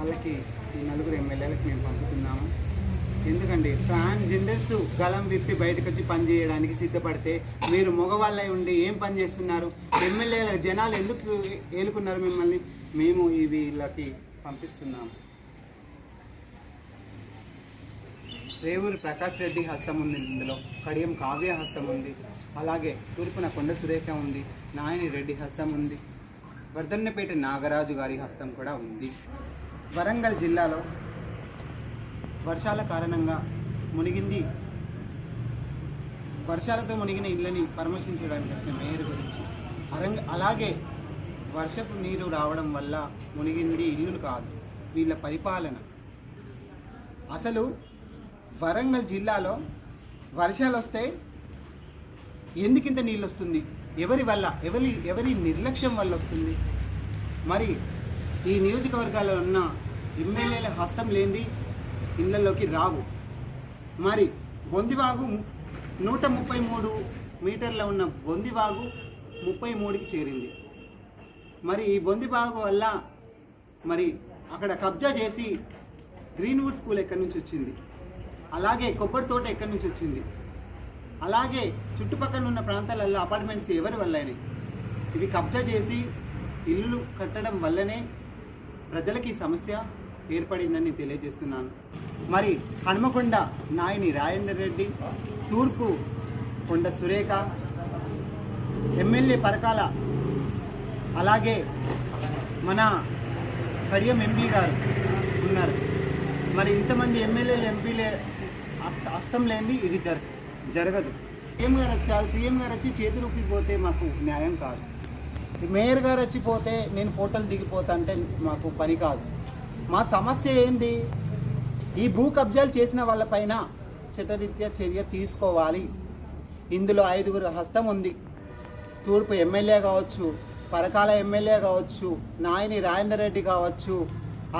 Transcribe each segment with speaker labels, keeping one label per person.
Speaker 1: వాళ్ళకి ఈ నలుగురు ఎమ్మెల్యేలకు మేము పంపుతున్నాము. ఎందుకండి ట్రాన్స్జెండర్స్ గలం విప్పి బయటకు వచ్చి పని చేయడానికి సిద్ధపడితే మీరు మగవాళ్ళై ఉండి ఏం పని చేస్తున్నారు? ఎమ్మెల్యేల జనాలు ఎందుకు ఏలుకున్నారు మిమ్మల్ని? మేము ఈ వీళ్ళకి పంపిస్తున్నాము. రేవూరి ప్రకాష్ రెడ్డి హస్తం ఉంది, ఇందులో కడియం కావ్య హస్తం ఉంది, అలాగే తూర్పున కొండ సురేఖ ఉంది, నాయని రెడ్డి హస్తం ఉంది, వర్ధన్నపేట నాగరాజు గారి హస్తం కూడా ఉంది. వరంగల్ జిల్లాలో వర్షాల కారణంగా వర్షాలతో మునిగిన ఇళ్ళని పరామర్శించడానికి వచ్చిన మేయర్ గురించి, అలాగే వర్షపు నీరు రావడం వల్ల మునిగింది ఇల్లులు కాదు, వీళ్ళ పరిపాలన. అసలు వరంగల్ జిల్లాలో వర్షాలు వస్తే ఎందుకింత నీళ్ళు వస్తుంది? ఎవరి వల్ల? ఎవరి నిర్లక్ష్యం వల్ల వస్తుంది? మరి ఈ నియోజకవర్గాల్లో ఉన్న ఎమ్మెల్యేల హస్తం లేనిది ఇళ్లలోకి రావు. మరి బొందివాగు 133 మీటర్ల ఉన్న బొందివాగు 33కి చేరింది. మరి ఈ బొందివాగు వల్ల మరి అక్కడ కబ్జా చేసి గ్రీన్వుడ్ స్కూల్ ఎక్కడి నుంచి వచ్చింది, అలాగే కొబ్బరి తోట ఎక్కడి నుంచి వచ్చింది, అలాగే చుట్టుపక్కల ఉన్న ప్రాంతాలలో అపార్ట్మెంట్స్ ఎవరి వల్లనే ఇవి కబ్జా చేసి ఇల్లు కట్టడం వల్లనే ప్రజలకి సమస్య ఏర్పడిందని తెలియజేస్తున్నాను. మరి హనుమకొండ నాయని రాజేందర్ రెడ్డి, తూర్పు కొండ సురేఖ, ఎమ్మెల్యే పరకాల, అలాగే మన కడియం ఎంపీ గారు ఉన్నారు. మరి ఇంతమంది ఎమ్మెల్యేలు ఎంపీలే హస్తం లేనిది ఇది జరగదు. సీఎం గారు వచ్చారు, సీఎం గారు వచ్చి చేతులూపి పోతే మాకు న్యాయం కాదు. మేయర్ గారు వచ్చిపోతే నేను ఫోటోలు దిగిపోతా అంటే మాకు పని కాదు. మా సమస్య ఏంది? ఈ భూ కబ్జాలు చేసిన వాళ్ళపైన చట్టరీత్యా చర్య తీసుకోవాలి. ఇందులో 5గురు హస్తం ఉంది. తూర్పు ఎమ్మెల్యే కావచ్చు, పరకాల ఎమ్మెల్యే కావచ్చు, నాయని రాజేందర్ రెడ్డి కావచ్చు,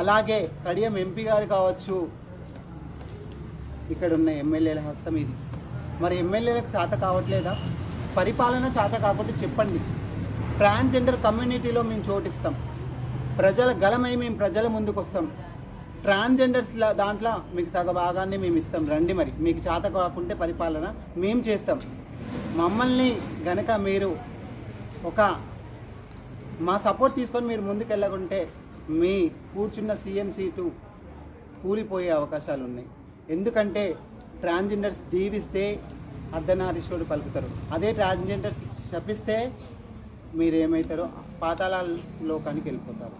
Speaker 1: అలాగే కడియం ఎంపీ గారు కావచ్చు, ఇక్కడ ఉన్న ఎమ్మెల్యేల హస్తం ఇది. మరి ఎమ్మెల్యేలకు చేత కావట్లేదా? పరిపాలన చేత కాకపోతే చెప్పండి. ట్రాన్స్జెండర్ కమ్యూనిటీలో మేము చోటిస్తాం, ప్రజల గలమై మేము ప్రజల ముందుకు వస్తాం. ట్రాన్స్జెండర్స్ దాంట్లో మీకు సగ భాగాన్ని మేము ఇస్తాం, రండి. మరి మీకు చేత కాకుంటే పరిపాలన మేము చేస్తాం. మమ్మల్ని గనక మీరు మా సపోర్ట్ తీసుకొని మీరు ముందుకు వెళ్ళకుంటే మీ కూర్చున్న సీఎం సీటు కూలిపోయే అవకాశాలు ఉన్నాయి. ఎందుకంటే ట్రాన్స్జెండర్స్ దీవిస్తే అర్ధనారీశ్వరుడు పలుకుతారు, అదే ట్రాన్స్జెండర్స్ శపిస్తే మీరేమవుతారో పాతాళ లోకానికి వెళ్ళిపోతారు.